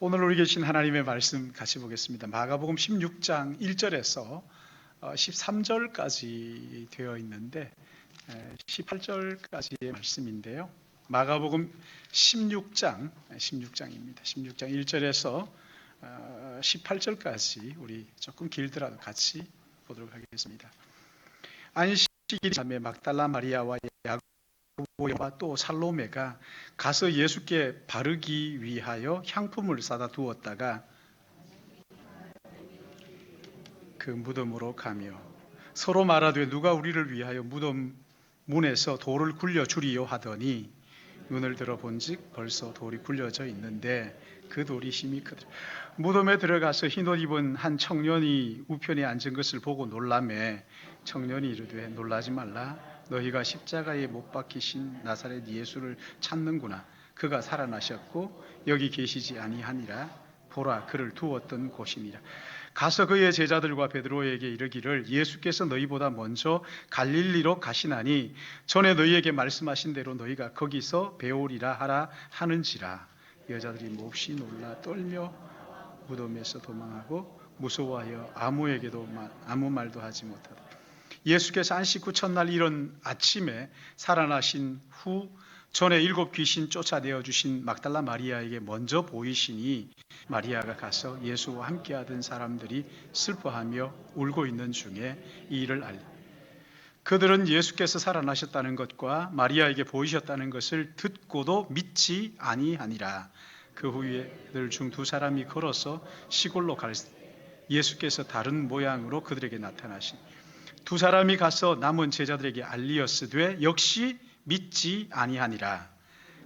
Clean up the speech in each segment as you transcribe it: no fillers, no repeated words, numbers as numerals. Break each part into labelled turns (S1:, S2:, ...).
S1: 오늘 우리 계신 하나님의 말씀 같이 보겠습니다. 마가복음 16장 1절에서 13절까지 되어 있는데 18절까지의 말씀인데요. 마가복음 16장입니다. 16장 1절에서 18절까지 우리 조금 길더라도 같이 보도록 하겠습니다. 안식일이 밤에 막달라 마리아와 야고보와 또 살로메가 가서 예수께 바르기 위하여 향품을 사다 두었다가 그 무덤으로 가며 서로 말하되 누가 우리를 위하여 무덤 문에서 돌을 굴려 주리요 하더니 눈을 들어 본즉 벌써 돌이 굴려져 있는데 그 돌이 힘이 크더라. 무덤에 들어가서 흰옷 입은 한 청년이 우편에 앉은 것을 보고 놀라매 청년이 이르되 놀라지 말라. 너희가 십자가에 못 박히신 나사렛 예수를 찾는구나. 그가 살아나셨고 여기 계시지 아니하니라. 보라 그를 두었던 곳이니라. 가서 그의 제자들과 베드로에게 이르기를 예수께서 너희보다 먼저 갈릴리로 가시나니 전에 너희에게 말씀하신 대로 너희가 거기서 배우리라 하라 하는지라. 여자들이 몹시 놀라 떨며 무덤에서 도망하고 무서워하여 아무에게도 아무 말도 하지 못하더라. 예수께서 안식 후 첫날 이른 아침에 살아나신 후 전에 7 귀신 쫓아내어 주신 막달라 마리아에게 먼저 보이시니 마리아가 가서 예수와 함께하던 사람들이 슬퍼하며 울고 있는 중에 이 일을 알리. 그들은 예수께서 살아나셨다는 것과 마리아에게 보이셨다는 것을 듣고도 믿지 아니하니라. 그 후에 늘 중 2 사람이 걸어서 시골로 갈 예수께서 다른 모양으로 그들에게 나타나신 2 사람이 가서 남은 제자들에게 알리었으되 역시 믿지 아니하니라.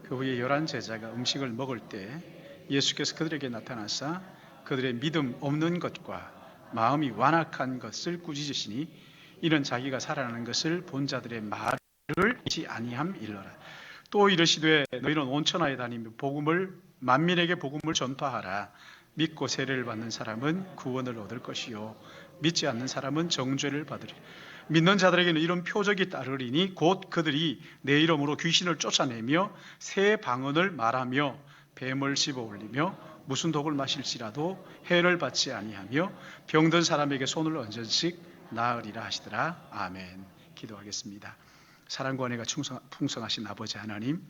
S1: 그 후에 11 제자가 음식을 먹을 때 예수께서 그들에게 나타나사 그들의 믿음 없는 것과 마음이 완악한 것을 꾸짖으시니 이는 자기가 살아나는 것을 본 자들의 말을 믿지 아니함 일러라. 또 이르시되 너희는 온 천하에 다니며 만민에게 복음을 전파하라. 믿고 세례를 받는 사람은 구원을 얻을 것이요 믿지 않는 사람은 정죄를 받으리라. 믿는 자들에게는 이런 표적이 따르리니 곧 그들이 내 이름으로 귀신을 쫓아내며 새 방언을 말하며 뱀을 씹어 올리며 무슨 독을 마실지라도 해를 받지 아니하며 병든 사람에게 손을 얹은즉 나으리라 하시더라. 아멘. 기도하겠습니다. 사랑과 은혜가 풍성하신 아버지 하나님,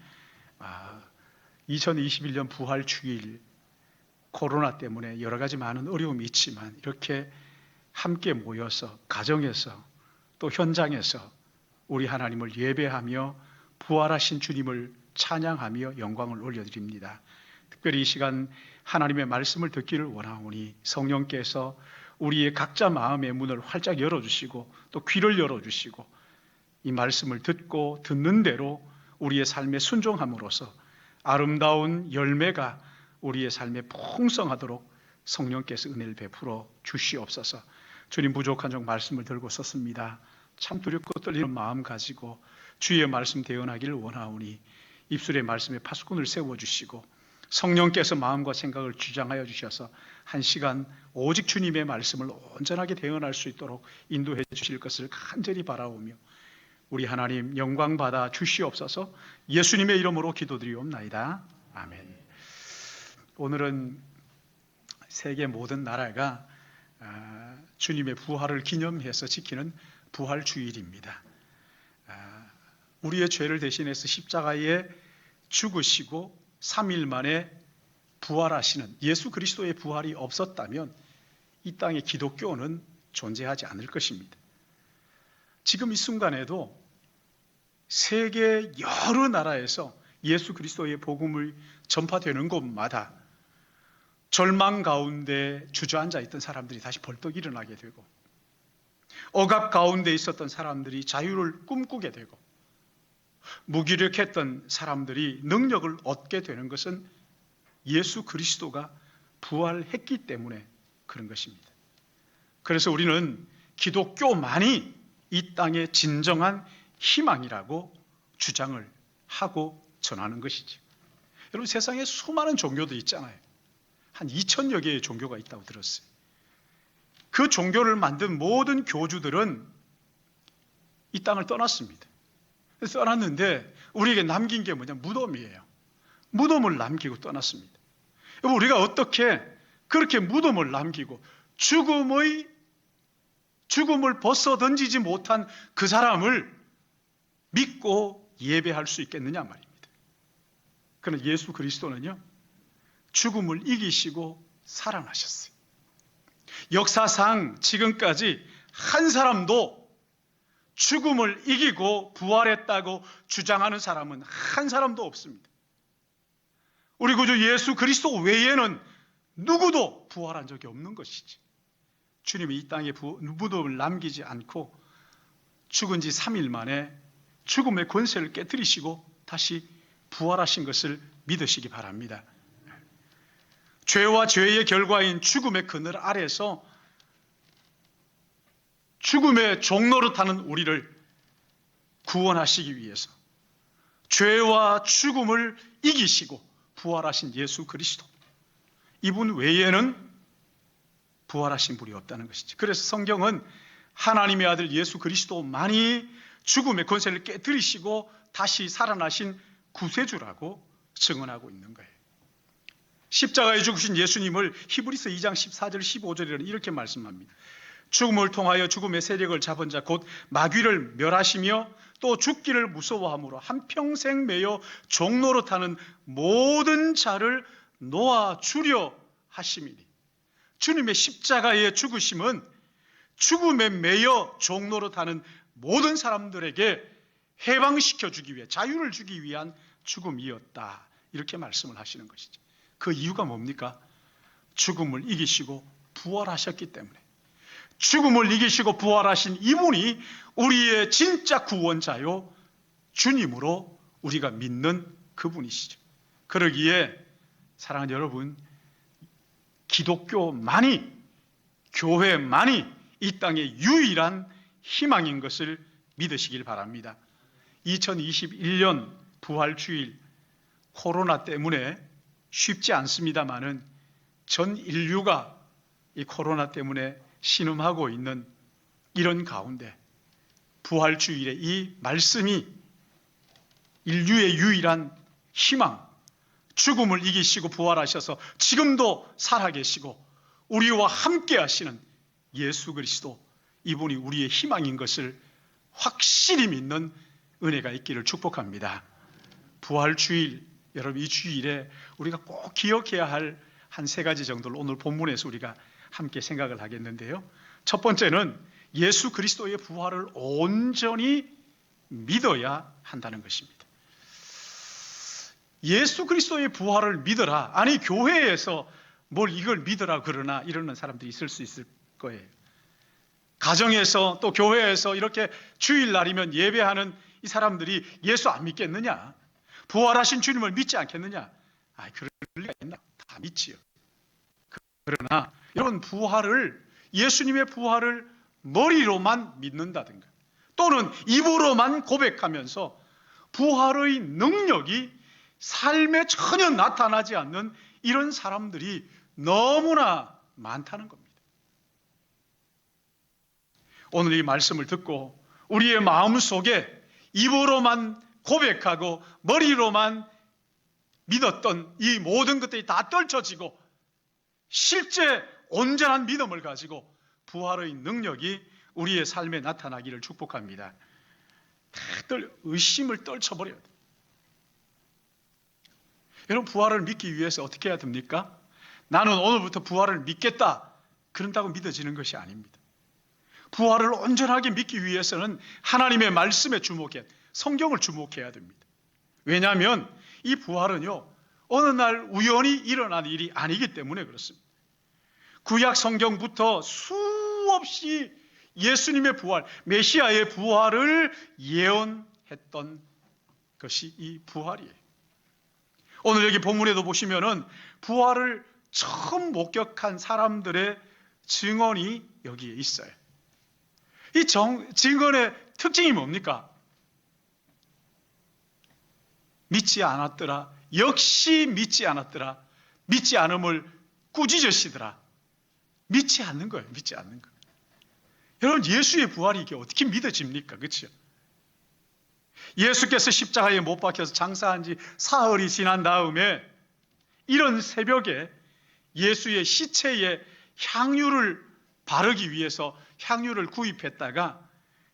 S1: 2021년 부활주일 코로나 때문에 여러 가지 많은 어려움이 있지만 이렇게 함께 모여서 가정에서 또 현장에서 우리 하나님을 예배하며 부활하신 주님을 찬양하며 영광을 올려드립니다. 특별히 이 시간 하나님의 말씀을 듣기를 원하오니 성령께서 우리의 각자 마음의 문을 활짝 열어주시고 또 귀를 열어주시고 이 말씀을 듣고 듣는 대로 우리의 삶에 순종함으로써 아름다운 열매가 우리의 삶에 풍성하도록 성령께서 은혜를 베풀어 주시옵소서. 주님, 부족한 종 말씀을 들고 섰습니다. 참 두렵고 떨리는 마음 가지고 주의 말씀 대언하기를 원하오니 입술의 말씀에 파수꾼을 세워주시고 성령께서 마음과 생각을 주장하여 주셔서 한 시간 오직 주님의 말씀을 온전하게 대언할 수 있도록 인도해 주실 것을 간절히 바라오며 우리 하나님 영광 받아 주시옵소서. 예수님의 이름으로 기도드리옵나이다. 아멘. 오늘은 세계 모든 나라가 주님의 부활을 기념해서 지키는 부활주일입니다. 우리의 죄를 대신해서 십자가에 죽으시고 3일 만에 부활하시는 예수 그리스도의 부활이 없었다면 이 땅에 기독교는 존재하지 않을 것입니다. 지금 이 순간에도 세계 여러 나라에서 예수 그리스도의 복음을 전파되는 곳마다 절망 가운데 주저앉아 있던 사람들이 다시 벌떡 일어나게 되고 억압 가운데 있었던 사람들이 자유를 꿈꾸게 되고 무기력했던 사람들이 능력을 얻게 되는 것은 예수 그리스도가 부활했기 때문에 그런 것입니다. 그래서 우리는 기독교만이 이 땅의 진정한 희망이라고 주장을 하고 전하는 것이죠. 여러분, 세상에 수많은 종교도 있잖아요. 한 2000여 개의 종교가 있다고 들었어요. 그 종교를 만든 모든 교주들은 이 땅을 떠났습니다. 떠났는데 우리에게 남긴 게 뭐냐? 무덤이에요. 무덤을 남기고 떠났습니다. 우리가 어떻게 그렇게 무덤을 남기고 죽음을 벗어 던지지 못한 그 사람을 믿고 예배할 수 있겠느냐 말입니다. 그러나 예수 그리스도는요, 죽음을 이기시고 살아나셨어요. 역사상 지금까지 한 사람도 죽음을 이기고 부활했다고 주장하는 사람은 한 사람도 없습니다. 우리 구주 예수 그리스도 외에는 누구도 부활한 적이 없는 것이지. 주님이 이 땅에 무덤을 남기지 않고 죽은 지 3일 만에 죽음의 권세를 깨뜨리시고 다시 부활하신 것을 믿으시기 바랍니다. 죄와 죄의 결과인 죽음의 그늘 아래서 죽음의 종로로 타는 우리를 구원하시기 위해서 죄와 죽음을 이기시고 부활하신 예수 그리스도, 이분 외에는 부활하신 분이 없다는 것이죠. 그래서 성경은 하나님의 아들 예수 그리스도만이 죽음의 권세를 깨뜨리시고 다시 살아나신 구세주라고 증언하고 있는 거예요. 십자가에 죽으신 예수님을 히브리서 2장 14절 15절에는 이렇게 말씀합니다. 죽음을 통하여 죽음의 세력을 잡은 자 곧 마귀를 멸하시며 또 죽기를 무서워함으로 한평생 매여 종로로 타는 모든 자를 놓아주려 하심이니. 주님의 십자가의 죽으심은 죽음에 매여 종로로 타는 모든 사람들에게 해방시켜 주기 위해, 자유를 주기 위한 죽음이었다, 이렇게 말씀을 하시는 것이죠. 그 이유가 뭡니까? 죽음을 이기시고 부활하셨기 때문에. 죽음을 이기시고 부활하신 이분이 우리의 진짜 구원자요 주님으로 우리가 믿는 그분이시죠. 그러기에 사랑하는 여러분, 기독교만이, 교회만이 이 땅의 유일한 희망인 것을 믿으시길 바랍니다. 2021년 부활주일, 코로나 때문에 쉽지 않습니다마는 전 인류가 이 코로나 때문에 신음하고 있는 이런 가운데 부활주일의 이 말씀이 인류의 유일한 희망, 죽음을 이기시고 부활하셔서 지금도 살아계시고 우리와 함께 하시는 예수 그리스도, 이분이 우리의 희망인 것을 확실히 믿는 은혜가 있기를 축복합니다. 부활주일, 여러분, 이 주일에 우리가 꼭 기억해야 할 한 3가지 정도를 오늘 본문에서 우리가 함께 생각을 하겠는데요. 첫 번째는 예수 그리스도의 부활을 온전히 믿어야 한다는 것입니다. 예수 그리스도의 부활을 믿어라. 아니, 교회에서 뭘 이걸 믿어라 그러나 이러는 사람들이 있을 수 있을 거예요. 가정에서 또 교회에서 이렇게 주일날이면 예배하는 이 사람들이 예수 안 믿겠느냐? 부활하신 주님을 믿지 않겠느냐? 그럴 리가 있나? 다 믿지요. 그러나 이런 부활을, 예수님의 부활을 머리로만 믿는다든가 또는 입으로만 고백하면서 부활의 능력이 삶에 전혀 나타나지 않는 이런 사람들이 너무나 많다는 겁니다. 오늘 이 말씀을 듣고 우리의 마음속에 입으로만 고백하고 머리로만 믿었던 이 모든 것들이 다 떨쳐지고 실제 온전한 믿음을 가지고 부활의 능력이 우리의 삶에 나타나기를 축복합니다. 다들 의심을 떨쳐버려야 돼요. 여러분, 부활을 믿기 위해서 어떻게 해야 됩니까? 나는 오늘부터 부활을 믿겠다, 그런다고 믿어지는 것이 아닙니다. 부활을 온전하게 믿기 위해서는 하나님의 말씀에 주목해, 성경을 주목해야 됩니다. 왜냐하면 이 부활은요, 어느 날 우연히 일어난 일이 아니기 때문에 그렇습니다. 구약 성경부터 수없이 예수님의 부활, 메시아의 부활을 예언했던 것이 이 부활이에요. 오늘 여기 본문에도 보시면은 부활을 처음 목격한 사람들의 증언이 여기에 있어요. 이 증언의 특징이 뭡니까? 믿지 않았더라. 역시 믿지 않았더라. 믿지 않음을 꾸짖으시더라. 믿지 않는 거예요. 믿지 않는 거. 여러분, 예수의 부활이 이게 어떻게 믿어집니까? 그렇죠? 예수께서 십자가에 못 박혀서 장사한 지 사흘이 지난 다음에 이런 새벽에 예수의 시체에 향유를 바르기 위해서 향유를 구입했다가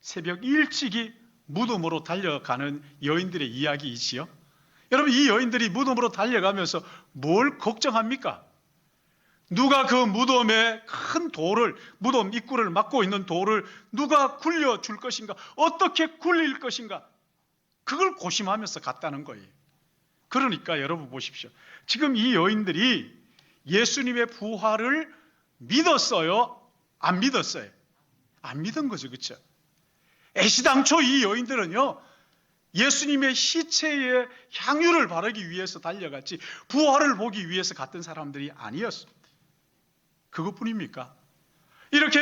S1: 새벽 일찍이 무덤으로 달려가는 여인들의 이야기이지요. 여러분, 이 여인들이 무덤으로 달려가면서 뭘 걱정합니까? 누가 그 무덤에 큰 돌을, 무덤 입구를 막고 있는 돌을 누가 굴려줄 것인가? 어떻게 굴릴 것인가? 그걸 고심하면서 갔다는 거예요. 그러니까 여러분 보십시오. 지금 이 여인들이 예수님의 부활을 믿었어요? 안 믿었어요? 안 믿은 거죠. 그렇죠? 애시당초 이 여인들은요, 예수님의 시체에 향유를 바르기 위해서 달려갔지 부활을 보기 위해서 갔던 사람들이 아니었습니다. 그것뿐입니까? 이렇게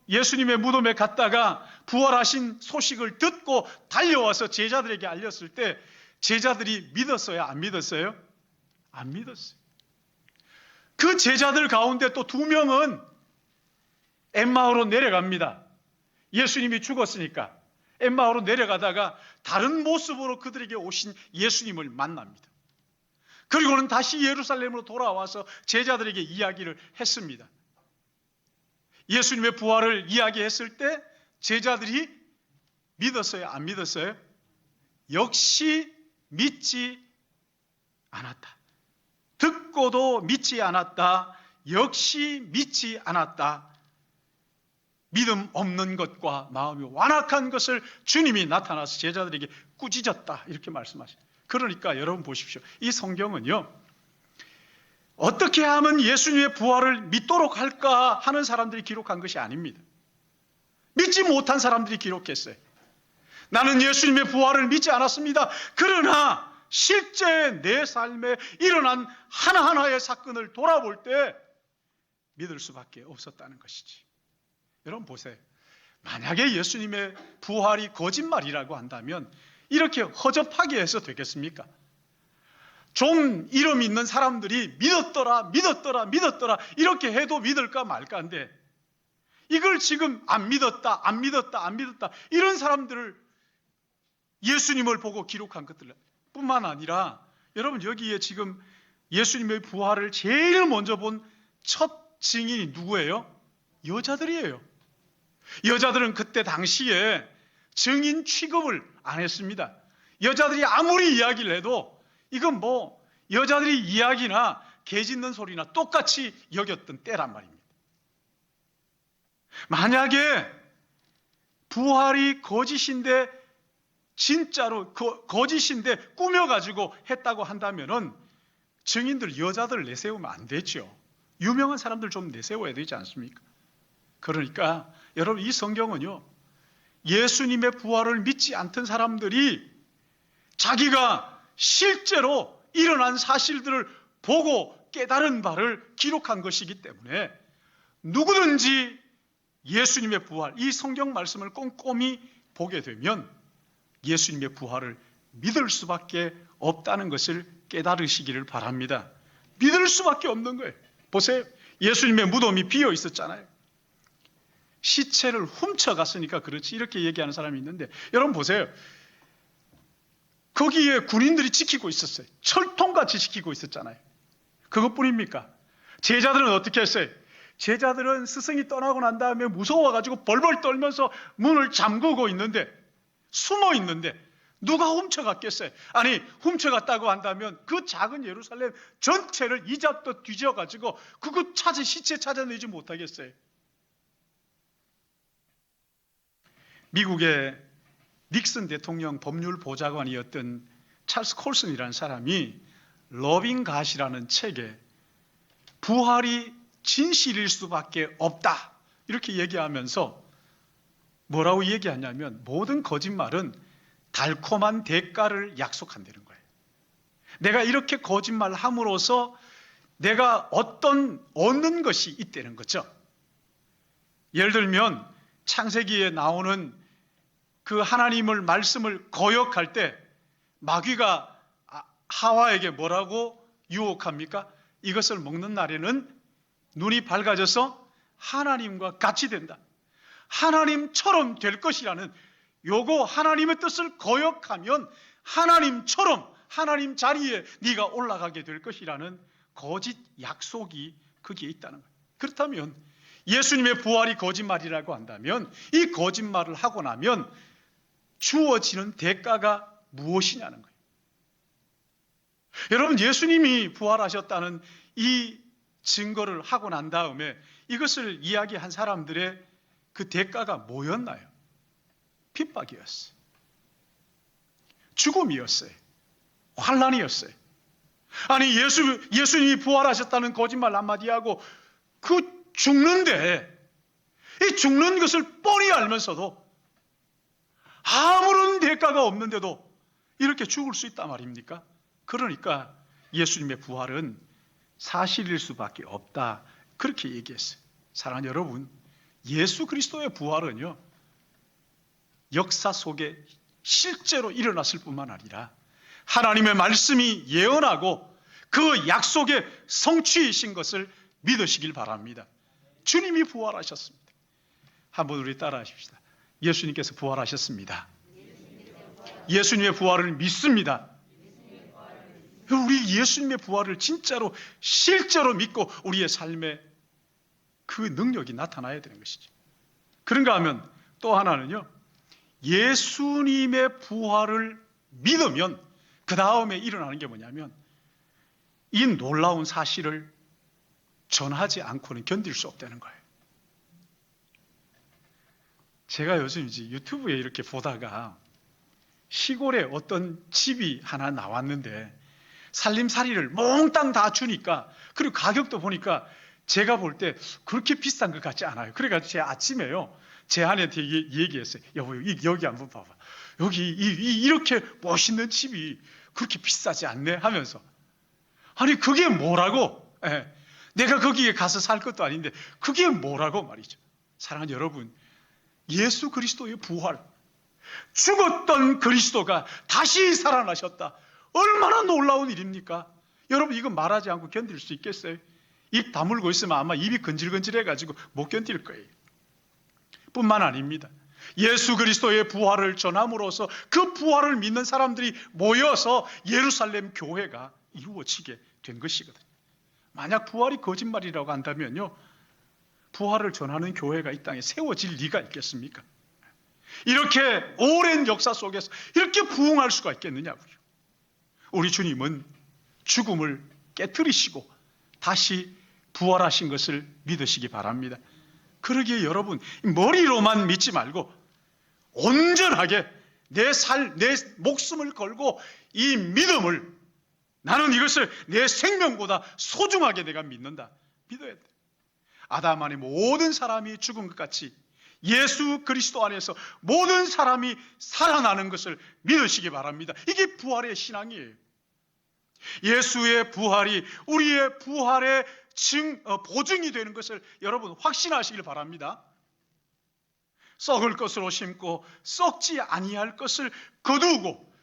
S1: 예수님의 무덤에 갔다가 부활하신 소식을 듣고 달려와서 제자들에게 알렸을 때 제자들이 믿었어요? 안 믿었어요? 안 믿었어요. 그 제자들 가운데 또 2명은 엠마오로 내려갑니다. 예수님이 죽었으니까 엠마오로 내려가다가 다른 모습으로 그들에게 오신 예수님을 만납니다. 그리고는 다시 예루살렘으로 돌아와서 제자들에게 이야기를 했습니다. 예수님의 부활을 이야기했을 때 제자들이 믿었어요? 안 믿었어요? 역시 믿지 않았다. 듣고도 믿지 않았다. 역시 믿지 않았다. 믿음 없는 것과 마음이 완악한 것을 주님이 나타나서 제자들에게 꾸짖었다. 이렇게 말씀하십니다. 그러니까 여러분 보십시오. 이 성경은요, 어떻게 하면 예수님의 부활을 믿도록 할까 하는 사람들이 기록한 것이 아닙니다. 믿지 못한 사람들이 기록했어요. 나는 예수님의 부활을 믿지 않았습니다. 그러나 실제 내 삶에 일어난 하나하나의 사건을 돌아볼 때 믿을 수밖에 없었다는 것이지. 여러분 보세요. 만약에 예수님의 부활이 거짓말이라고 한다면 이렇게 허접하게 해서 되겠습니까? 좀 이름 있는 사람들이 믿었더라 이렇게 해도 믿을까 말까인데 이걸 지금 안 믿었다 이런 사람들을 예수님을 보고 기록한 것들 뿐만 아니라 여러분 여기에 지금 예수님의 부활을 제일 먼저 본 첫 증인이 누구예요? 여자들이에요. 여자들은 그때 당시에 증인 취급을 안 했습니다. 여자들이 아무리 이야기를 해도 이건 뭐 여자들이 이야기나 개 짖는 소리나 똑같이 여겼던 때란 말입니다. 만약에 부활이 거짓인데 진짜로 거짓인데 꾸며가지고 했다고 한다면은 증인들 여자들 내세우면 안 되죠. 유명한 사람들 좀 내세워야 되지 않습니까? 그러니까 여러분 이 성경은요, 예수님의 부활을 믿지 않던 사람들이 자기가 실제로 일어난 사실들을 보고 깨달은 바를 기록한 것이기 때문에 누구든지 예수님의 부활, 이 성경 말씀을 꼼꼼히 보게 되면 예수님의 부활을 믿을 수밖에 없다는 것을 깨달으시기를 바랍니다. 믿을 수밖에 없는 거예요. 보세요. 예수님의 무덤이 비어 있었잖아요. 시체를 훔쳐갔으니까 그렇지 이렇게 얘기하는 사람이 있는데 여러분 보세요. 거기에 군인들이 지키고 있었어요. 철통같이 지키고 있었잖아요. 그것뿐입니까? 제자들은 어떻게 했어요? 제자들은 스승이 떠나고 난 다음에 무서워가지고 벌벌 떨면서 문을 잠그고 있는데 숨어 있는데 누가 훔쳐갔겠어요? 아니 훔쳐갔다고 한다면 그 작은 예루살렘 전체를 이잡도 뒤져가지고 그거 시체 찾아내지 못하겠어요? 미국의 닉슨 대통령 법률 보좌관이었던 찰스 콜슨이라는 사람이 러빙 갓이라는 책에 부활이 진실일 수밖에 없다 이렇게 얘기하면서 뭐라고 얘기하냐면 모든 거짓말은 달콤한 대가를 약속한다는 거예요. 내가 이렇게 거짓말을 함으로써 내가 얻는 것이 있다는 거죠. 예를 들면 창세기에 나오는 그 하나님을 말씀을 거역할 때 마귀가 하와에게 뭐라고 유혹합니까? 이것을 먹는 날에는 눈이 밝아져서 하나님과 같이 된다. 하나님처럼 될 것이라는 요거 하나님의 뜻을 거역하면 하나님처럼 하나님 자리에 네가 올라가게 될 것이라는 거짓 약속이 거기에 있다는 거예요. 그렇다면 예수님의 부활이 거짓말이라고 한다면 이 거짓말을 하고 나면 주어지는 대가가 무엇이냐는 거예요. 여러분, 예수님이 부활하셨다는 이 증거를 하고 난 다음에 이것을 이야기한 사람들의 그 대가가 뭐였나요? 핍박이었어요. 죽음이었어요. 환난이었어요. 아니, 예수님이 부활하셨다는 거짓말 한마디 하고 그 죽는데, 이 죽는 것을 뻔히 알면서도 아무런 대가가 없는데도 이렇게 죽을 수 있단 말입니까? 그러니까 예수님의 부활은 사실일 수밖에 없다, 그렇게 얘기했어요. 사랑하는 여러분, 예수 그리스도의 부활은요, 역사 속에 실제로 일어났을 뿐만 아니라 하나님의 말씀이 예언하고 그 약속의 성취이신 것을 믿으시길 바랍니다. 주님이 부활하셨습니다. 한번 우리 따라 하십시다. 예수님께서 부활하셨습니다. 예수님의 부활을 믿습니다. 우리 예수님의 부활을 진짜로 실제로 믿고 우리의 삶에 그 능력이 나타나야 되는 것이죠. 그런가 하면 또 하나는요, 예수님의 부활을 믿으면 그 다음에 일어나는 게 뭐냐면 이 놀라운 사실을 전하지 않고는 견딜 수 없다는 거예요. 제가 요즘 이제 유튜브에 이렇게 보다가 시골에 어떤 집이 하나 나왔는데 살림살이를 몽땅 다 주니까, 그리고 가격도 보니까 제가 볼 때 그렇게 비싼 것 같지 않아요. 그래가지고 제가 아침에요, 제 아내한테 얘기했어요. 여보, 여기 한번 봐봐. 여기 이렇게 멋있는 집이 그렇게 비싸지 않네 하면서. 아니, 그게 뭐라고? 내가 거기에 가서 살 것도 아닌데 그게 뭐라고 말이죠. 사랑하는 여러분, 예수 그리스도의 부활, 죽었던 그리스도가 다시 살아나셨다. 얼마나 놀라운 일입니까? 여러분, 이거 말하지 않고 견딜 수 있겠어요? 입 다물고 있으면 아마 입이 건질건질해가지고 못 견딜 거예요. 뿐만 아닙니다. 예수 그리스도의 부활을 전함으로써 그 부활을 믿는 사람들이 모여서 예루살렘 교회가 이루어지게 된 것이거든요. 만약 부활이 거짓말이라고 한다면요, 부활을 전하는 교회가 이 땅에 세워질 리가 있겠습니까? 이렇게 오랜 역사 속에서 이렇게 부흥할 수가 있겠느냐고요. 우리 주님은 죽음을 깨뜨리시고 다시 부활하신 것을 믿으시기 바랍니다. 그러기에 여러분, 머리로만 믿지 말고 온전하게 내 목숨을 걸고 이 믿음을, 나는 이것을 내 생명보다 소중하게 내가 믿는다, 믿어야 돼. 아담 안에 모든 사람이 죽은 것 같이 예수 그리스도 안에서 모든 사람이 살아나는 것을 믿으시기 바랍니다. 이게 부활의 신앙이에요. 예수의 부활이 우리의 부활의 보증이 되는 것을 여러분 확신하시길 바랍니다. 썩을 것으로 심고 썩지 아니할 것을 거두고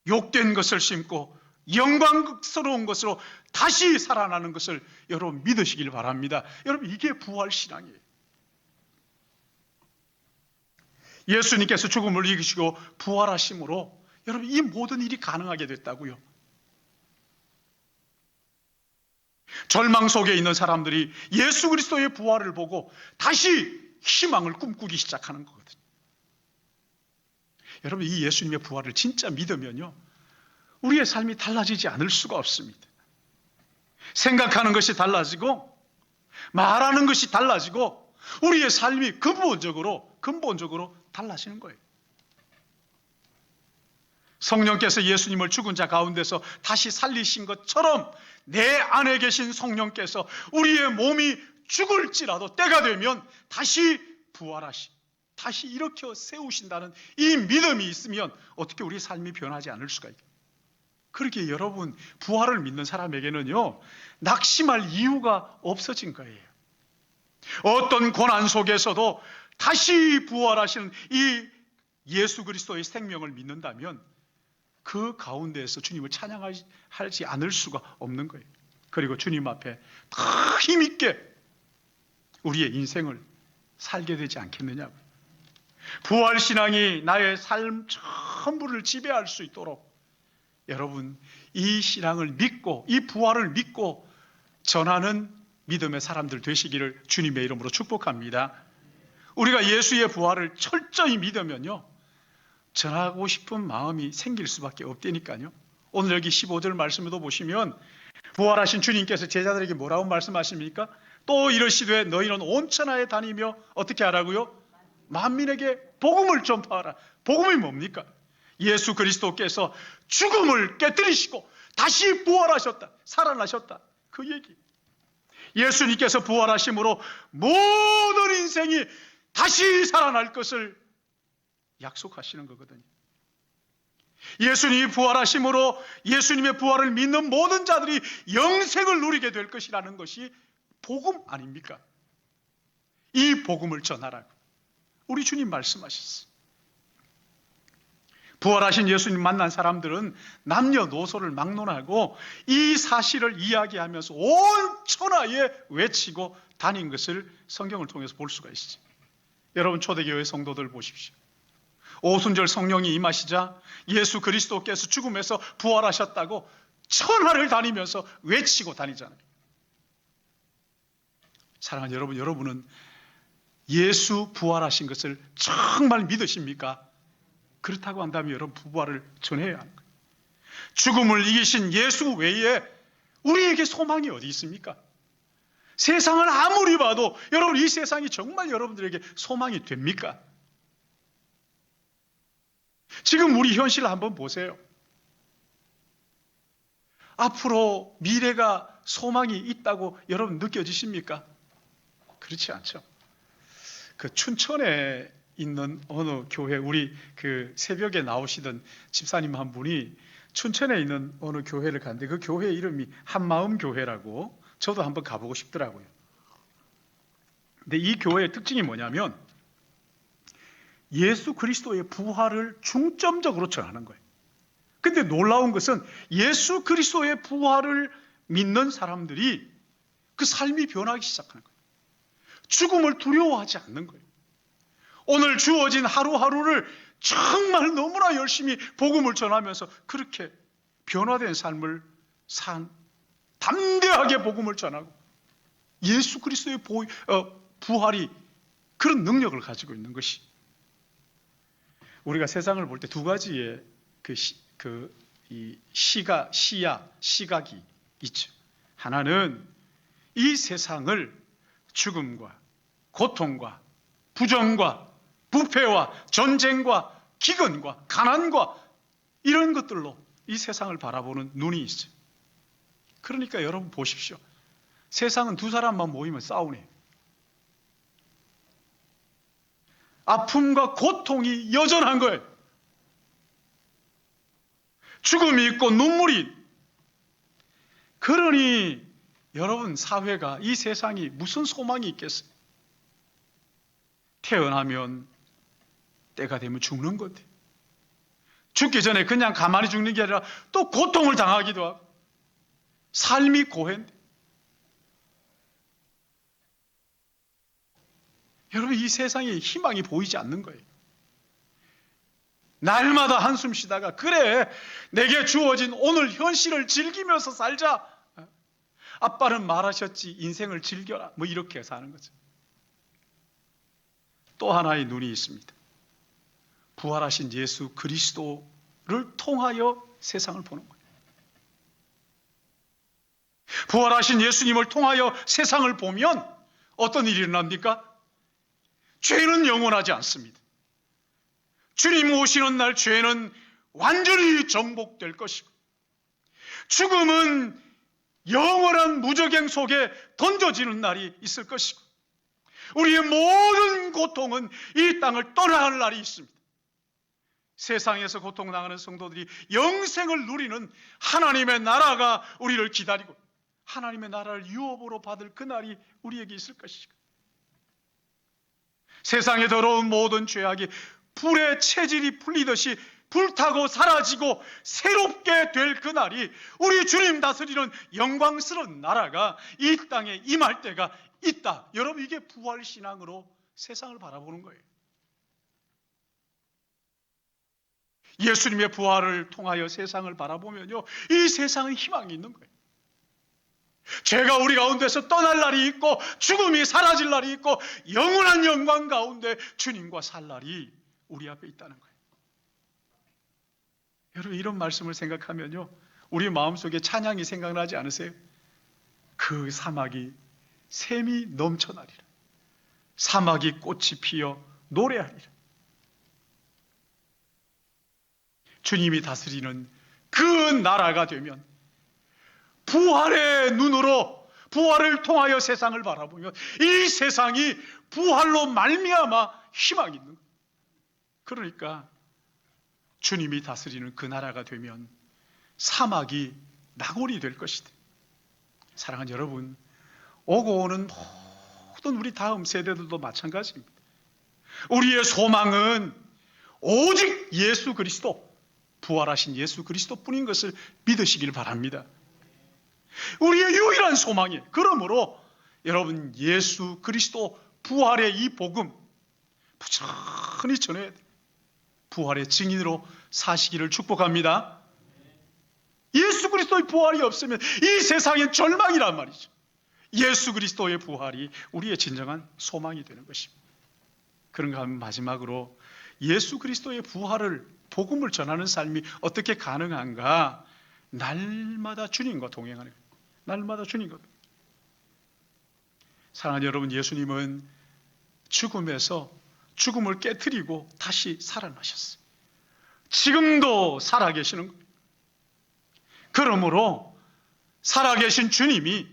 S1: 욕된 것을 심고 영광스러운 것으로 다시 살아나는 것을 여러분 믿으시길 바랍니다. 여러분, 이게 부활 신앙이에요. 예수님께서 죽음을 이기시고 부활하심으로 여러분, 이 모든 일이 가능하게 됐다고요. 절망 속에 있는 사람들이 예수 그리스도의 부활을 보고 다시 희망을 꿈꾸기 시작하는 거거든요. 여러분, 이 예수님의 부활을 진짜 믿으면요, 우리의 삶이 달라지지 않을 수가 없습니다. 생각하는 것이 달라지고 말하는 것이 달라지고 우리의 삶이 근본적으로 달라지는 거예요. 성령께서 예수님을 죽은 자 가운데서 다시 살리신 것처럼 내 안에 계신 성령께서 우리의 몸이 죽을지라도 때가 되면 다시 다시 일으켜 세우신다는 이 믿음이 있으면 어떻게 우리 삶이 변하지 않을 수가 있겠어요? 그렇게 여러분, 부활을 믿는 사람에게는요, 낙심할 이유가 없어진 거예요. 어떤 고난 속에서도 다시 부활하시는 이 예수 그리스도의 생명을 믿는다면 그 가운데에서 주님을 찬양하지 않을 수가 없는 거예요. 그리고 주님 앞에 더 힘있게 우리의 인생을 살게 되지 않겠느냐고. 부활신앙이 나의 삶 만물을 지배할 수 있도록 여러분 이 신앙을 믿고 이 부활을 믿고 전하는 믿음의 사람들 되시기를 주님의 이름으로 축복합니다. 우리가 예수의 부활을 철저히 믿으면요, 전하고 싶은 마음이 생길 수밖에 없다니까요. 오늘 여기 15절 말씀에도 보시면 부활하신 주님께서 제자들에게 뭐라고 말씀하십니까? 또 이르시되 너희는 온 천하에 다니며 어떻게 하라고요? 만민에게 복음을 전파하라. 복음이 뭡니까? 예수 그리스도께서 죽음을 깨뜨리시고 다시 부활하셨다. 살아나셨다. 그 얘기. 예수님께서 부활하심으로 모든 인생이 다시 살아날 것을 약속하시는 거거든요. 예수님이 부활하심으로 예수님의 부활을 믿는 모든 자들이 영생을 누리게 될 것이라는 것이 복음 아닙니까? 이 복음을 전하라고 우리 주님 말씀하셨어요. 부활하신 예수님 만난 사람들은 남녀노소를 막론하고 이 사실을 이야기하면서 온 천하에 외치고 다닌 것을 성경을 통해서 볼 수가 있죠. 여러분 초대교회 성도들 보십시오. 오순절 성령이 임하시자 예수 그리스도께서 죽음에서 부활하셨다고 천하를 다니면서 외치고 다니잖아요. 사랑하는 여러분, 여러분은 예수 부활하신 것을 정말 믿으십니까? 그렇다고 한다면 여러분 부활을 전해야 하는 거예요. 죽음을 이기신 예수 외에 우리에게 소망이 어디 있습니까? 세상을 아무리 봐도 여러분 이 세상이 정말 여러분들에게 소망이 됩니까? 지금 우리 현실을 한번 보세요. 앞으로 미래가 소망이 있다고 여러분 느껴지십니까? 그렇지 않죠. 그 춘천에 있는 어느 교회, 우리 그 새벽에 나오시던 집사님 한 분이 춘천에 있는 어느 교회를 갔는데 그 교회 이름이 한마음 교회라고, 저도 한번 가보고 싶더라고요. 근데 이 교회의 특징이 뭐냐면 예수 그리스도의 부활을 중점적으로 전하는 거예요. 근데 놀라운 것은 예수 그리스도의 부활을 믿는 사람들이 그 삶이 변하기 시작하는 거예요. 죽음을 두려워하지 않는 거예요. 오늘 주어진 하루하루를 정말 너무나 열심히 복음을 전하면서 그렇게 변화된 삶을 산, 담대하게 복음을 전하고 예수 그리스도의 부활이 그런 능력을 가지고 있는 것이, 우리가 세상을 볼 때 두 가지의 시각이 있죠. 하나는 이 세상을 죽음과 고통과 부정과 부패와 전쟁과 기근과 가난과 이런 것들로 이 세상을 바라보는 눈이 있어요. 그러니까 여러분 보십시오. 세상은 두 사람만 모이면 싸우네. 아픔과 고통이 여전한 거예요. 죽음이 있고 눈물이. 그러니 여러분 사회가, 이 세상이 무슨 소망이 있겠어요? 태어나면 때가 되면 죽는 건데, 죽기 전에 그냥 가만히 죽는 게 아니라 또 고통을 당하기도 하고 삶이 고해인데, 여러분 이 세상에 희망이 보이지 않는 거예요. 날마다 한숨 쉬다가 그래 내게 주어진 오늘 현실을 즐기면서 살자. 아빠는 말하셨지 인생을 즐겨라. 뭐 이렇게 사는 거죠. 또 하나의 눈이 있습니다. 부활하신 예수 그리스도를 통하여 세상을 보는 거예요. 부활하신 예수님을 통하여 세상을 보면 어떤 일이 일어납니까? 죄는 영원하지 않습니다. 주님 오시는 날 죄는 완전히 정복될 것이고, 죽음은 영원한 무저갱 속에 던져지는 날이 있을 것이고, 우리의 모든 고통은 이 땅을 떠나야 할 날이 있습니다. 세상에서 고통당하는 성도들이 영생을 누리는 하나님의 나라가 우리를 기다리고 하나님의 나라를 유업으로 받을 그 날이 우리에게 있을 것이고, 세상에 더러운 모든 죄악이 불의 체질이 풀리듯이 불타고 사라지고 새롭게 될 그날이, 우리 주님 다스리는 영광스러운 나라가 이 땅에 임할 때가 있다. 여러분 이게 부활신앙으로 세상을 바라보는 거예요. 예수님의 부활을 통하여 세상을 바라보면요, 이 세상은 희망이 있는 거예요. 죄가 우리 가운데서 떠날 날이 있고 죽음이 사라질 날이 있고 영원한 영광 가운데 주님과 살 날이 우리 앞에 있다는 거예요. 여러분, 이런 말씀을 생각하면요, 우리 마음속에 찬양이 생각나지 않으세요? 그 사막이 샘이 넘쳐나리라. 사막이 꽃이 피어 노래하리라. 주님이 다스리는 그 나라가 되면 부활의 눈으로, 부활을 통하여 세상을 바라보며 이 세상이 부활로 말미암아 희망이 있는 거예요. 그러니까 주님이 다스리는 그 나라가 되면 사막이 낙원이 될 것이다. 사랑하는 여러분, 오고 오는 모든 우리 다음 세대들도 마찬가지입니다. 우리의 소망은 오직 예수 그리스도, 부활하신 예수 그리스도뿐인 것을 믿으시길 바랍니다. 우리의 유일한 소망이에요. 그러므로 여러분, 예수 그리스도 부활의 이 복음 부지런히 전해야 돼요. 부활의 증인으로 사시기를 축복합니다. 예수 그리스도의 부활이 없으면 이 세상엔 절망이란 말이죠. 예수 그리스도의 부활이 우리의 진정한 소망이 되는 것입니다. 그런가 하면 마지막으로 예수 그리스도의 부활을, 복음을 전하는 삶이 어떻게 가능한가? 날마다 주님과 동행하는 거예요. 날마다 주님과. 사랑하는 여러분, 예수님은 죽음에서 죽음을 깨트리고 다시 살아나셨어요. 지금도 살아계시는 거예요. 그러므로 살아계신 주님이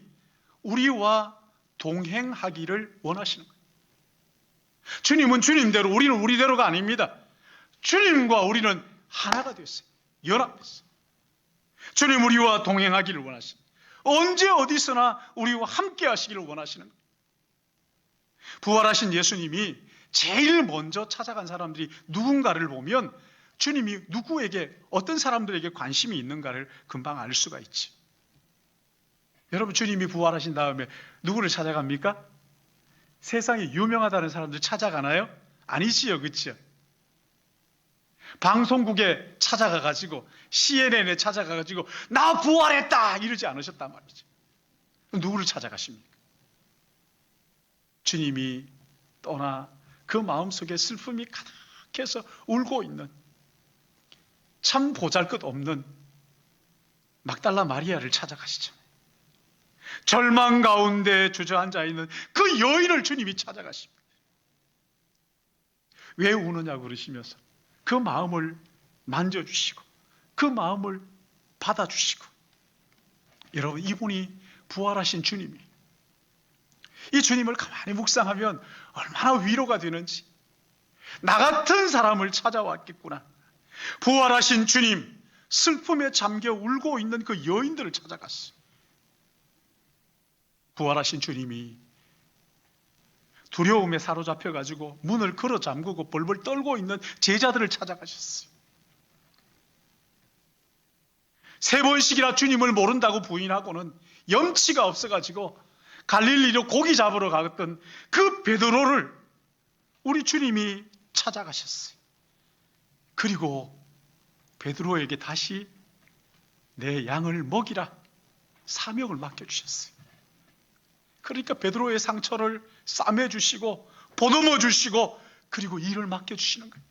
S1: 우리와 동행하기를 원하시는 거예요. 주님은 주님대로, 우리는 우리대로가 아닙니다. 주님과 우리는 하나가 됐어요. 연합됐어요. 주님 우리와 동행하기를 원하십니다. 언제 어디서나 우리와 함께 하시기를 원하시는 거예요. 부활하신 예수님이 제일 먼저 찾아간 사람들이 누군가를 보면 주님이 누구에게, 어떤 사람들에게 관심이 있는가를 금방 알 수가 있지. 여러분, 주님이 부활하신 다음에 누구를 찾아갑니까? 세상에 유명하다는 사람들 찾아가나요? 아니지요, 그렇죠? 방송국에 찾아가가지고, CNN에 찾아가가지고 나 부활했다 이러지 않으셨단 말이죠. 누구를 찾아가십니까? 주님이 떠나 그 마음속에 슬픔이 가득해서 울고 있는, 참 보잘것없는 막달라 마리아를 찾아가시잖아요. 절망 가운데 주저앉아 있는 그 여인을 주님이 찾아가십니다. 왜 우느냐고 그러시면서 그 마음을 만져주시고 그 마음을 받아주시고. 여러분, 이분이 부활하신 주님이, 이 주님을 가만히 묵상하면 얼마나 위로가 되는지. 나 같은 사람을 찾아왔겠구나. 부활하신 주님, 슬픔에 잠겨 울고 있는 그 여인들을 찾아갔어요. 부활하신 주님이 두려움에 사로잡혀가지고 문을 걸어 잠그고 벌벌 떨고 있는 제자들을 찾아가셨어요. 3번씩이나 주님을 모른다고 부인하고는 염치가 없어가지고 갈릴리로 고기 잡으러 가던 그 베드로를 우리 주님이 찾아가셨어요. 그리고 베드로에게 다시 내 양을 먹이라 사명을 맡겨주셨어요. 그러니까 베드로의 상처를 싸매주시고 보듬어 주시고 그리고 일을 맡겨주시는 거예요.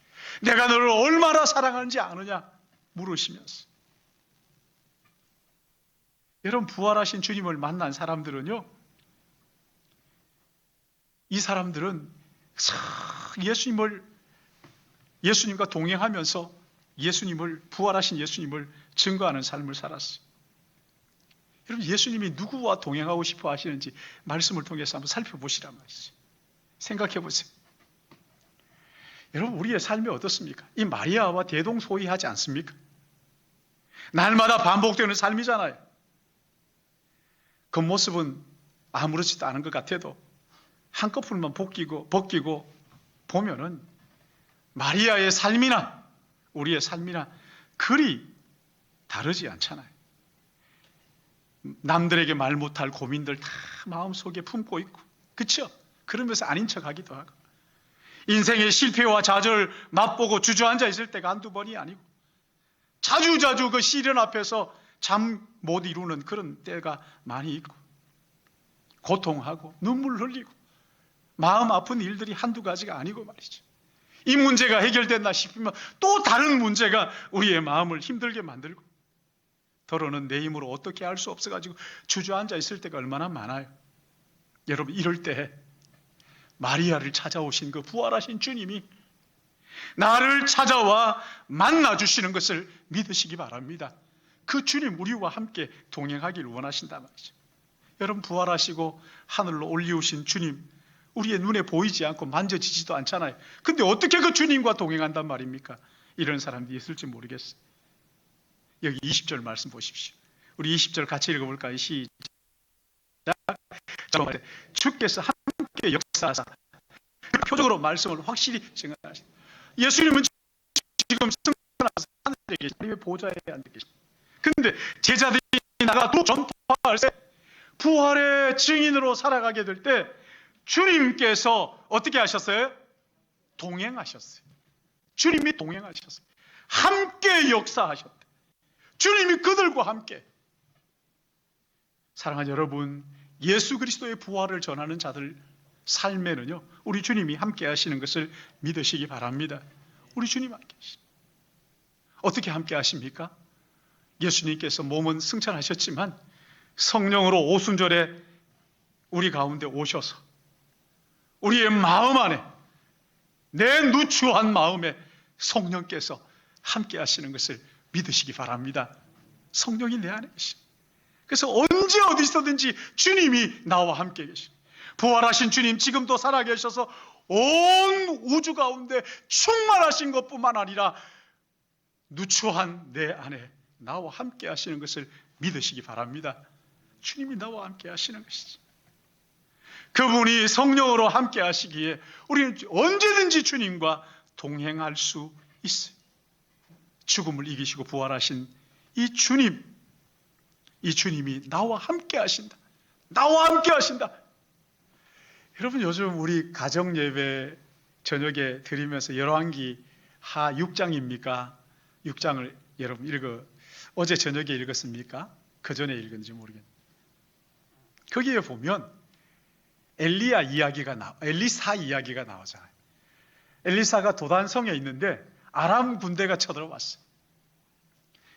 S1: 내가 너를 얼마나 사랑하는지 아느냐 물으시면서. 여러분, 부활하신 주님을 만난 사람들은요, 이 사람들은 예수님과 동행하면서 부활하신 예수님을 증거하는 삶을 살았어요. 여러분, 예수님이 누구와 동행하고 싶어 하시는지 말씀을 통해서 한번 살펴보시란 말이죠. 생각해 보세요. 여러분, 우리의 삶이 어떻습니까? 이 마리아와 대동소이하지 않습니까? 날마다 반복되는 삶이잖아요. 겉모습은 아무렇지도 않은 것 같아도 한꺼풀만 벗기고 보면은 마리아의 삶이나 우리의 삶이나 그리 다르지 않잖아요. 남들에게 말 못할 고민들 다 마음속에 품고 있고, 그렇죠? 그러면서 아닌 척하기도 하고, 인생의 실패와 좌절 맛보고 주저앉아 있을 때가 한두 번이 아니고, 자주자주 그 시련 앞에서 잠 못 이루는 그런 때가 많이 있고, 고통하고 눈물 흘리고 마음 아픈 일들이 한두 가지가 아니고 말이죠. 이 문제가 해결됐나 싶으면 또 다른 문제가 우리의 마음을 힘들게 만들고, 더러는 내 힘으로 어떻게 할 수 없어가지고 주저앉아 있을 때가 얼마나 많아요. 여러분, 이럴 때 마리아를 찾아오신 그 부활하신 주님이 나를 찾아와 만나주시는 것을 믿으시기 바랍니다. 그 주님, 우리와 함께 동행하기를 원하신단 말이죠. 여러분, 부활하시고 하늘로 올리우신 주님, 우리의 눈에 보이지 않고 만져지지도 않잖아요. 근데 어떻게 그 주님과 동행한단 말입니까? 이런 사람들이 있을지 모르겠어요. 여기 20절 말씀 보십시오. 우리 20절 같이 읽어볼까요? 시작. 주께서 함께 역사하사, 표적으로 말씀을 확실히 증언하십니다. 예수님은 지금 승천하셔서 하늘에 계신 하나님의 보좌에 앉아 계십니다. 근데 제자들이 나가 또 전파할 때 부활의 증인으로 살아가게 될 때 주님께서 어떻게 하셨어요? 동행하셨어요. 주님이 동행하셨어요. 함께 역사하셨대. 주님이 그들과 함께. 사랑하는 여러분, 예수 그리스도의 부활을 전하는 자들 삶에는요, 우리 주님이 함께 하시는 것을 믿으시기 바랍니다. 우리 주님 함께 하십니다. 어떻게 함께 하십니까? 예수님께서 몸은 승천하셨지만 성령으로 오순절에 우리 가운데 오셔서 우리의 마음 안에, 내 누추한 마음에 성령께서 함께 하시는 것을 믿으시기 바랍니다. 성령이 내 안에 계십니다. 그래서 언제 어디서든지 주님이 나와 함께 계십니다. 부활하신 주님 지금도 살아계셔서 온 우주 가운데 충만하신 것뿐만 아니라 누추한 내 안에 나와 함께 하시는 것을 믿으시기 바랍니다. 주님이 나와 함께 하시는 것이지. 그분이 성령으로 함께 하시기에 우리는 언제든지 주님과 동행할 수 있어요. 죽음을 이기시고 부활하신 이 주님, 이 주님이 나와 함께 하신다. 나와 함께 하신다. 여러분, 요즘 우리 가정 예배 저녁에 드리면서 열왕기 하 6장입니까? 6장을 여러분 어제 저녁에 읽었습니까? 그 전에 읽었는지 모르겠는데, 거기에 보면 엘리사 이야기가 나오잖아요. 엘리사가 도단성에 있는데 아람 군대가 쳐들어왔어요.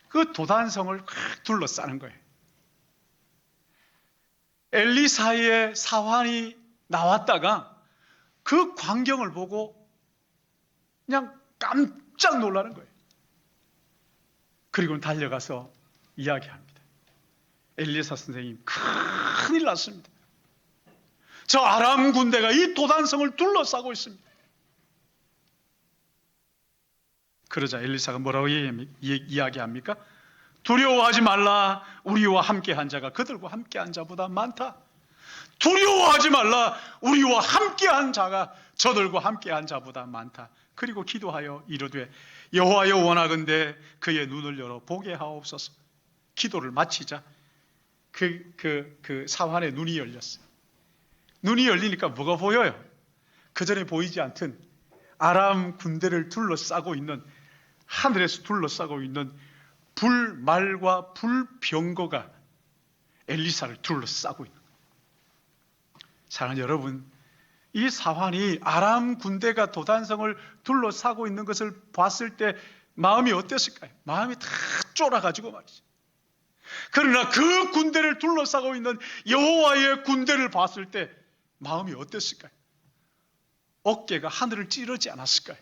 S1: 그 도단성을 확 둘러싸는 거예요. 엘리사의 사환이 나왔다가 그 광경을 보고 그냥 깜짝 놀라는 거예요. 그리고는 달려가서 이야기합니다. 엘리사 선생님, 큰일 났습니다. 저 아람 군대가 이 도단성을 둘러싸고 있습니다. 그러자 엘리사가 뭐라고 이야기합니까? 두려워하지 말라. 우리와 함께한 자가 그들과 함께한 자보다 많다. 두려워하지 말라. 우리와 함께한 자가 저들과 함께한 자보다 많다. 그리고 기도하여 이르되 여호와여 원하건대 그의 눈을 열어 보게 하옵소서. 기도를 마치자 그 사환의 눈이 열렸어요. 눈이 열리니까 뭐가 보여요? 그 전에 보이지 않던 아람 군대를 둘러싸고 있는, 하늘에서 둘러싸고 있는 불말과 불병거가 엘리사를 둘러싸고 있는 거예요. 사랑하는 여러분, 이 사환이 아람 군대가 도단성을 둘러싸고 있는 것을 봤을 때 마음이 어땠을까요? 마음이 다 쫄아가지고 말이죠. 그러나 그 군대를 둘러싸고 있는 여호와의 군대를 봤을 때 마음이 어땠을까요? 어깨가 하늘을 찌르지 않았을까요?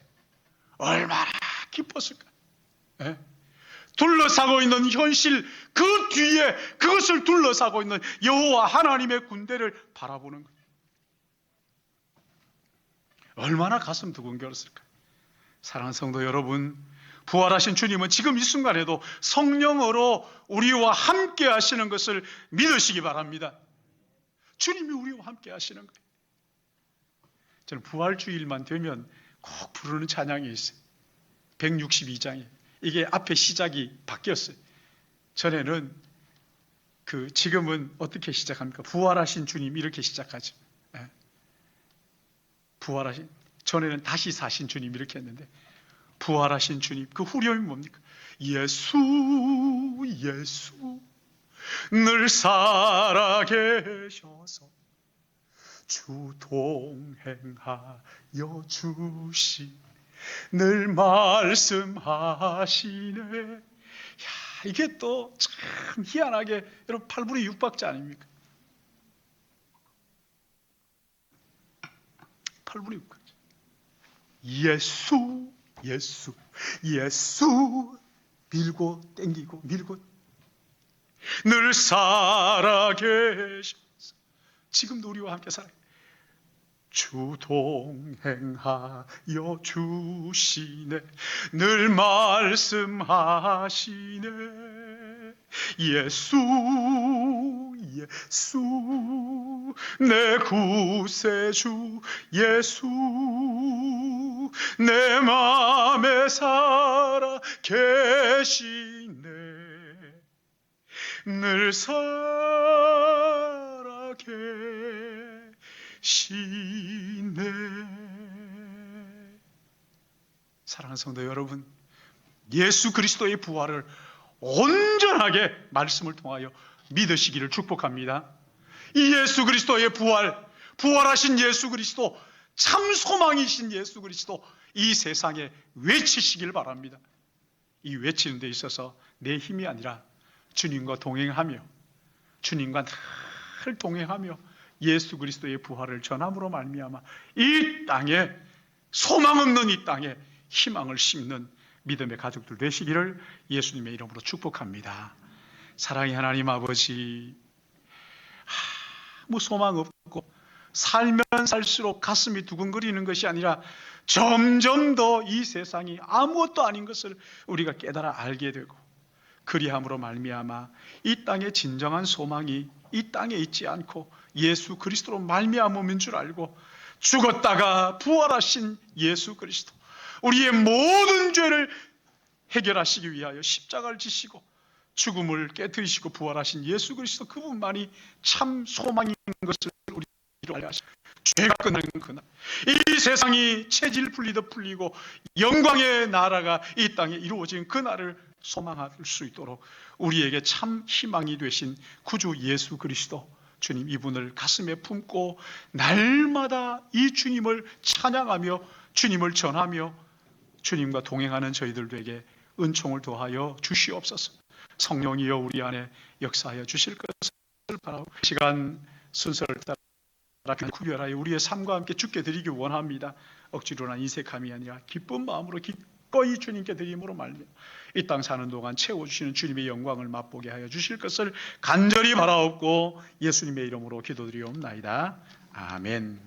S1: 얼마나 기뻤을까요? 예? 둘러싸고 있는 현실, 그 뒤에 그것을 둘러싸고 있는 여호와 하나님의 군대를 바라보는 거예요. 얼마나 가슴 두근거렸을까요? 사랑하는 성도 여러분, 부활하신 주님은 지금 이 순간에도 성령으로 우리와 함께 하시는 것을 믿으시기 바랍니다. 주님이 우리와 함께 하시는 거예요. 저는 부활주일만 되면 꼭 부르는 찬양이 있어요. 162장에. 이게 앞에 시작이 바뀌었어요. 전에는 지금은 어떻게 시작합니까? 부활하신 주님 이렇게 시작하죠. 전에는 다시 사신 주님 이렇게 했는데, 부활하신 주님, 그 후렴이 뭡니까? 예수 예수 늘 살아계셔서 주 동행하여 주시 늘 말씀하시네. 야, 이게 또 참 희한하게 여러분 8분의 6박자 아닙니까? 8분의 6박자. 예수 예수 예수 밀고 땡기고 밀고 늘 살아계셔서 지금도 우리와 함께 살아요. 주 동행하여 주시네 늘 말씀하시네. 예수 예수 내 구세주 예수 내 맘에 살아 계시네 늘 살아 계시네. 사랑하는 성도 여러분, 예수 그리스도의 부활을 온전하게 말씀을 통하여 믿으시기를 축복합니다. 이 예수 그리스도의 부활하신 예수 그리스도, 참 소망이신 예수 그리스도 이 세상에 외치시길 바랍니다. 이 외치는 데 있어서 내 힘이 아니라 주님과 동행하며 주님과 늘 동행하며 예수 그리스도의 부활을 전함으로 말미암아 이 땅에 소망 없는 이 땅에 희망을 심는 믿음의 가족들 되시기를 예수님의 이름으로 축복합니다. 사랑의 하나님 아버지, 아무 소망 없고 살면 살수록 가슴이 두근거리는 것이 아니라 점점 더 이 세상이 아무것도 아닌 것을 우리가 깨달아 알게 되고 그리함으로 말미암아 이 땅의 진정한 소망이 이 땅에 있지 않고 예수 그리스도로 말미암음인 줄 알고 죽었다가 부활하신 예수 그리스도, 우리의 모든 죄를 해결하시기 위하여 십자가를 지시고 죽음을 깨뜨리시고 부활하신 예수 그리스도, 그분만이 참 소망인 것을 우리로 알려하시고 죄가 끝나는 그날, 이 세상이 체질 풀리듯 풀리고 영광의 나라가 이 땅에 이루어진 그날을 소망할 수 있도록 우리에게 참 희망이 되신 구주 예수 그리스도, 주님 이분을 가슴에 품고 날마다 이 주님을 찬양하며 주님을 전하며 주님과 동행하는 저희들에게 은총을 더하여 주시옵소서. 성령이여 우리 안에 역사하여 주실 것을 바라고 시간 순서를 따라 구별하여 우리의 삶과 함께 주께 드리기 원합니다. 억지로나 인색함이 아니라 기쁜 마음으로 기꺼이 주님께 드림으로 말미암아 이 땅 사는 동안 채워주시는 주님의 영광을 맛보게 하여 주실 것을 간절히 바라옵고 예수님의 이름으로 기도드리옵나이다. 아멘.